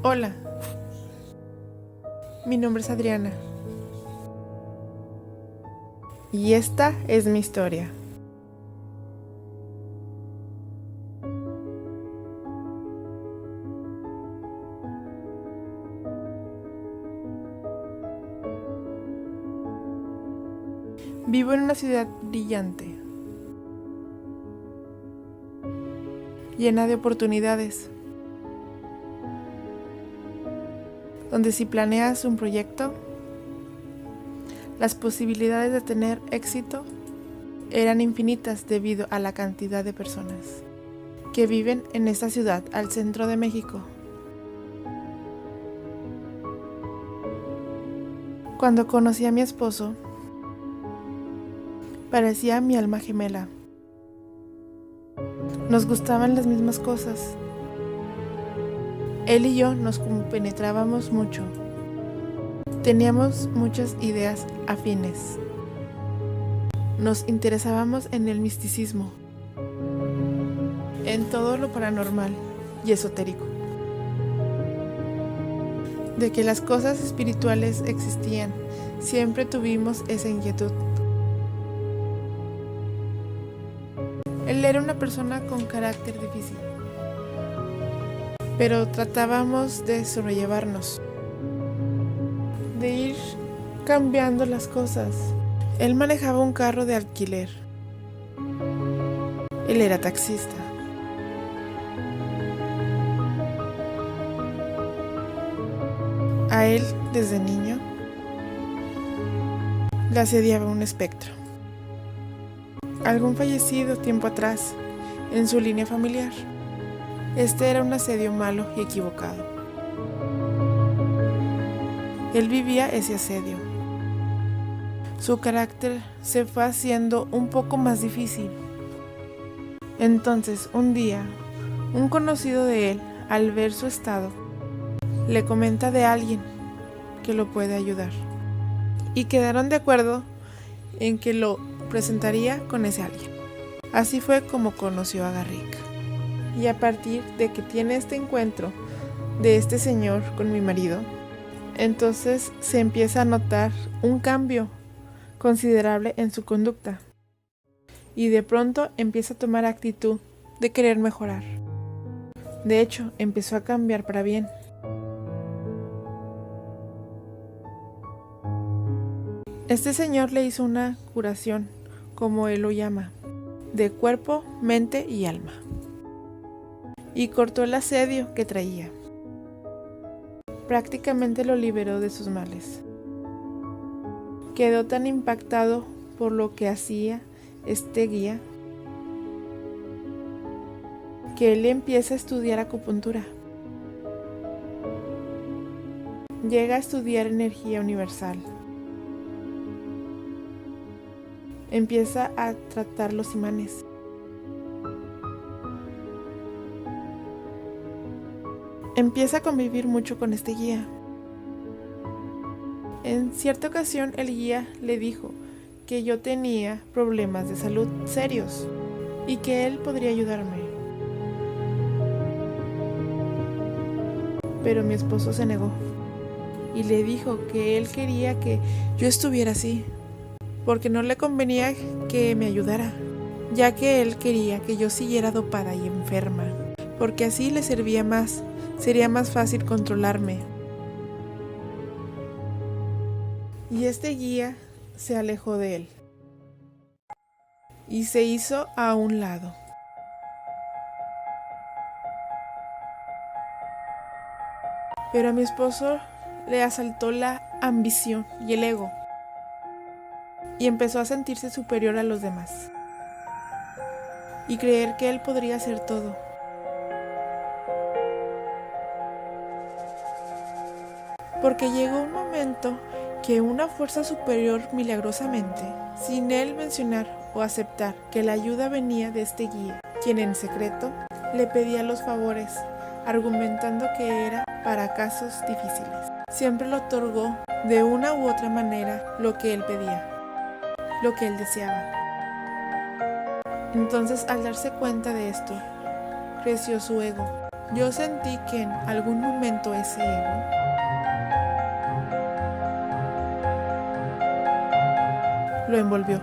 Hola, mi nombre es Adriana y esta es mi historia. Vivo en una ciudad brillante, llena de oportunidades, donde si planeas un proyecto, las posibilidades de tener éxito eran infinitas debido a la cantidad de personas que viven en esta ciudad al centro de México. Cuando conocí a mi esposo, parecía mi alma gemela. Nos gustaban las mismas cosas. Él y yo nos compenetrábamos mucho. Teníamos muchas ideas afines. Nos interesábamos en el misticismo, en todo lo paranormal y esotérico. De que las cosas espirituales existían, siempre tuvimos esa inquietud. Él era una persona con carácter difícil, pero tratábamos de sobrellevarnos, de ir cambiando las cosas. Él manejaba un carro de alquiler. Él era taxista. A él, desde niño, le asediaba un espectro. Algún fallecido tiempo atrás, en su línea familiar. Este era un asedio malo y equivocado. Él vivía ese asedio. Su carácter se fue haciendo un poco más difícil. Entonces, un día, un conocido de él, al ver su estado, le comenta de alguien que lo puede ayudar. Y quedaron de acuerdo en que lo presentaría con ese alguien. Así fue como conoció a Garrick. Y a partir de que tiene este encuentro de este señor con mi marido, entonces se empieza a notar un cambio considerable en su conducta. Y de pronto empieza a tomar actitud de querer mejorar. De hecho, empezó a cambiar para bien. Este señor le hizo una curación, como él lo llama, de cuerpo, mente y alma. Y cortó el asedio que traía. Prácticamente lo liberó de sus males. Quedó tan impactado por lo que hacía este guía que él empieza a estudiar acupuntura. Llega a estudiar energía universal. Empieza a tratar los imanes. Empieza a convivir mucho con este guía. En cierta ocasión el guía le dijo que yo tenía problemas de salud serios y que él podría ayudarme. Pero mi esposo se negó y le dijo que él quería que yo estuviera así, porque no le convenía que me ayudara, ya que él quería que yo siguiera dopada y enferma, porque así le servía más, sería más fácil controlarme. Y este guía se alejó de él y se hizo a un lado. Pero a mi esposo le asaltó la ambición y el ego y empezó a sentirse superior a los demás y creer que él podría hacer todo. Porque llegó un momento que una fuerza superior milagrosamente, sin él mencionar o aceptar que la ayuda venía de este guía, quien en secreto le pedía los favores, argumentando que era para casos difíciles. Siempre le otorgó de una u otra manera lo que él pedía, lo que él deseaba. Entonces, al darse cuenta de esto, creció su ego Yo sentí que en algún momento ese ego lo envolvió.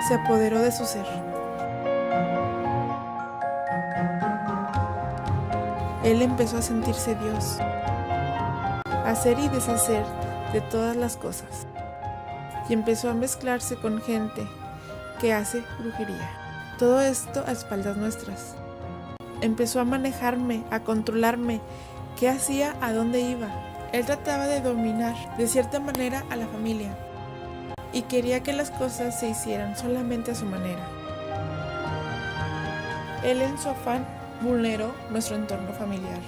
Se apoderó de su ser. Él empezó a sentirse Dios, a hacer y deshacer de todas las cosas, y empezó a mezclarse con gente que hace brujería. Todo esto a espaldas nuestras. Empezó a manejarme, a controlarme, qué hacía, a dónde iba. Él trataba de dominar de cierta manera a la familia y quería que las cosas se hicieran solamente a su manera. Él en su afán vulneró nuestro entorno familiar.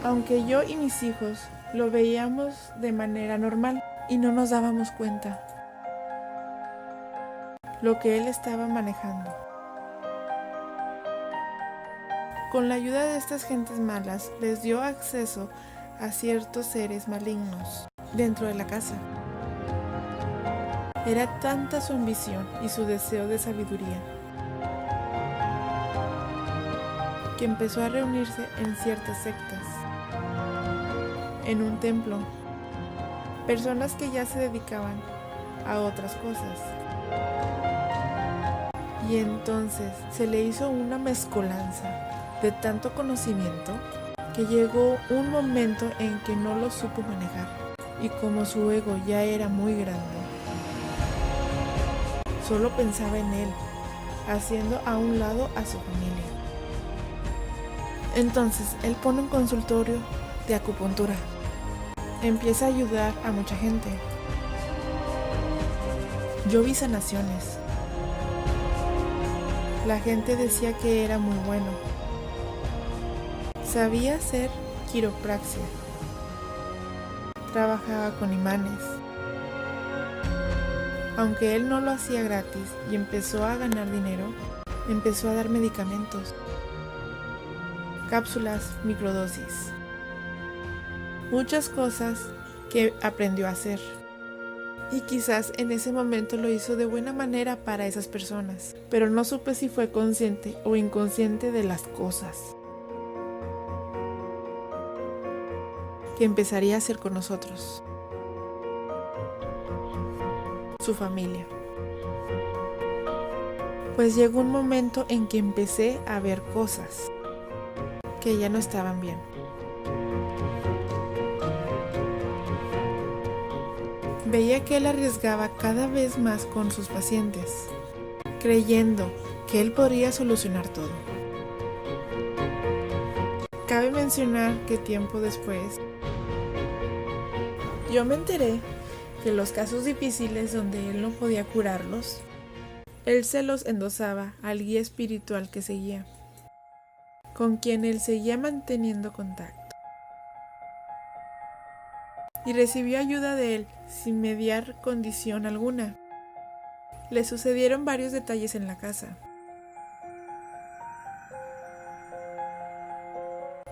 Aunque yo y mis hijos lo veíamos de manera normal y no nos dábamos cuenta lo que él estaba manejando. Con la ayuda de estas gentes malas, les dio acceso a ciertos seres malignos dentro de la casa. Era tanta su ambición y su deseo de sabiduría que empezó a reunirse en ciertas sectas, en un templo, personas que ya se dedicaban a otras cosas. Y entonces se le hizo una mezcolanza de tanto conocimiento que llegó un momento en que no lo supo manejar, y como su ego ya era muy grande, solo pensaba en él, haciendo a un lado a su familia. Entonces él pone un consultorio de acupuntura, empieza a ayudar a mucha gente. Yo vi sanaciones. La gente decía que era muy bueno. Sabía hacer quiropraxia. Trabajaba con imanes. Aunque él no lo hacía gratis y empezó a ganar dinero, empezó a dar medicamentos, cápsulas, microdosis, muchas cosas que aprendió a hacer. Y quizás en ese momento lo hizo de buena manera para esas personas, pero no supe si fue consciente o inconsciente de las cosas que empezaría a hacer con nosotros, su familia. Pues llegó un momento en que empecé a ver cosas que ya no estaban bien. Veía que él arriesgaba cada vez más con sus pacientes, creyendo que él podría solucionar todo. Cabe mencionar que tiempo después, yo me enteré que los casos difíciles donde él no podía curarlos, él se los endosaba al guía espiritual que seguía, con quien él seguía manteniendo contacto. Y recibió ayuda de él sin mediar condición alguna. Le sucedieron varios detalles en la casa,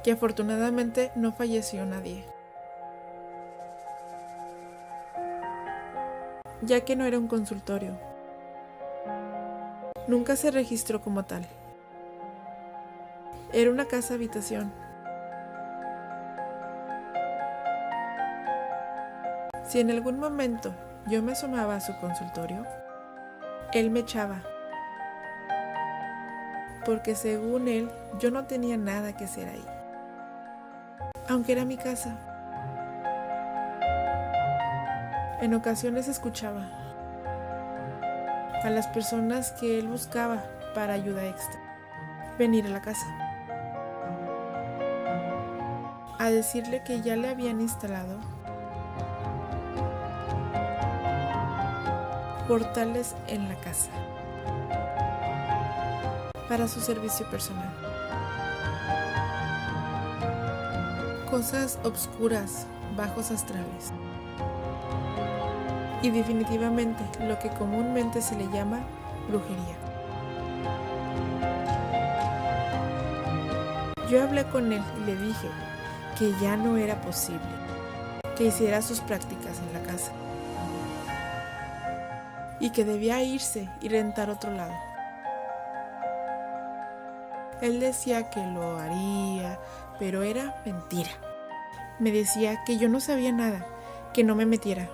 que afortunadamente no falleció nadie, ya que no era un consultorio. Nunca se registró como tal. Era una casa habitación. Si en algún momento yo me asomaba a su consultorio, él me echaba, porque según él yo no tenía nada que hacer ahí, aunque era mi casa. En ocasiones escuchaba a las personas que él buscaba para ayuda extra venir a la casa a decirle que ya le habían instalado portales en la casa para su servicio personal. Cosas obscuras, bajos astrales. Y definitivamente lo que comúnmente se le llama brujería. Yo hablé con él y le dije que ya no era posible que hiciera sus prácticas en la casa y que debía irse y rentar otro lado. Él decía que lo haría, pero era mentira. Me decía que yo no sabía nada, que no me metiera.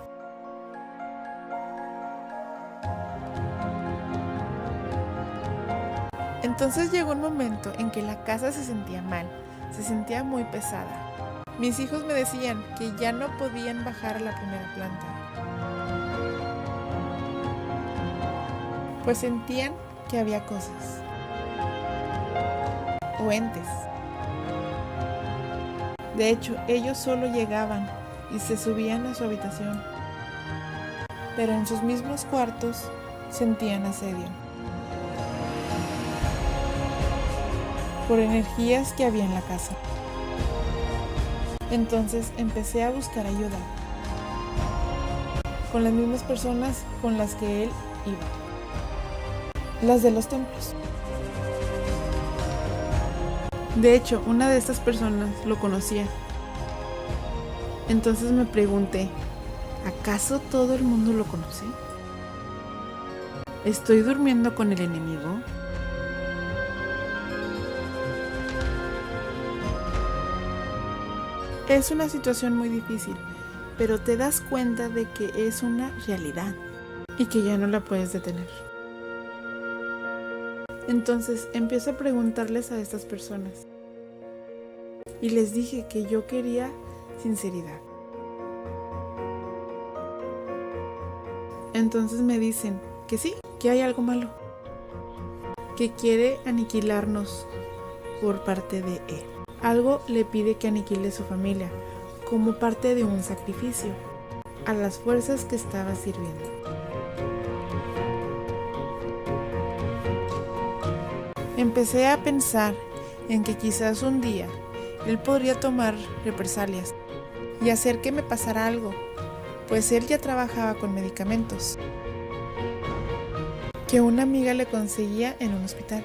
Entonces llegó un momento en que la casa se sentía mal, se sentía muy pesada. Mis hijos me decían que ya no podían bajar a la primera planta, pues sentían que había cosas o entes. De hecho, ellos solo llegaban y se subían a su habitación, pero en sus mismos cuartos sentían asedio por energías que había en la casa. Entonces empecé a buscar ayuda con las mismas personas con las que él iba, las de los templos. De hecho, una de estas personas lo conocía. Entonces me pregunté, ¿acaso todo el mundo lo conoce? ¿Estoy durmiendo con el enemigo? Es una situación muy difícil, pero te das cuenta de que es una realidad y que ya no la puedes detener. Entonces empiezo a preguntarles a estas personas y les dije que yo quería sinceridad. Entonces me dicen que sí, que hay algo malo, que quiere aniquilarnos por parte de él. Algo le pide que aniquile su familia como parte de un sacrificio a las fuerzas que estaba sirviendo. Empecé a pensar en que quizás un día él podría tomar represalias y hacer que me pasara algo, pues él ya trabajaba con medicamentos que una amiga le conseguía en un hospital.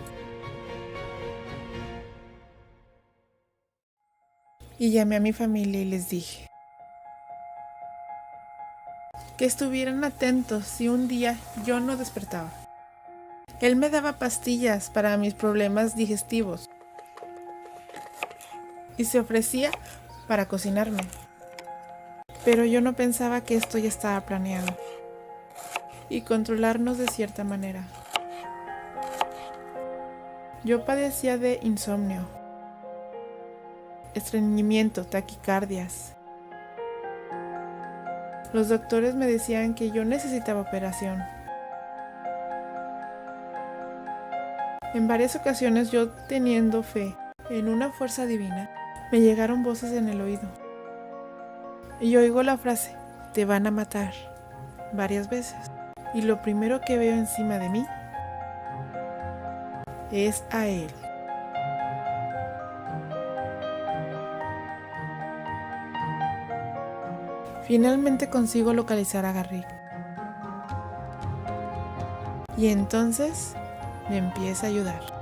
Y llamé a mi familia y les dije que estuvieran atentos si un día yo no despertaba. Él me daba pastillas para mis problemas digestivos y se ofrecía para cocinarme. Pero yo no pensaba que esto ya estaba planeado y controlarnos de cierta manera. Yo padecía de insomnio, estreñimiento, taquicardias. Los doctores me decían que yo necesitaba operación. En varias ocasiones, yo teniendo fe en una fuerza divina, me llegaron voces en el oído. Y yo oigo la frase, te van a matar, varias veces. Y lo primero que veo encima de mí es a él. Finalmente consigo localizar a Garrick. Y entonces me empieza a ayudar.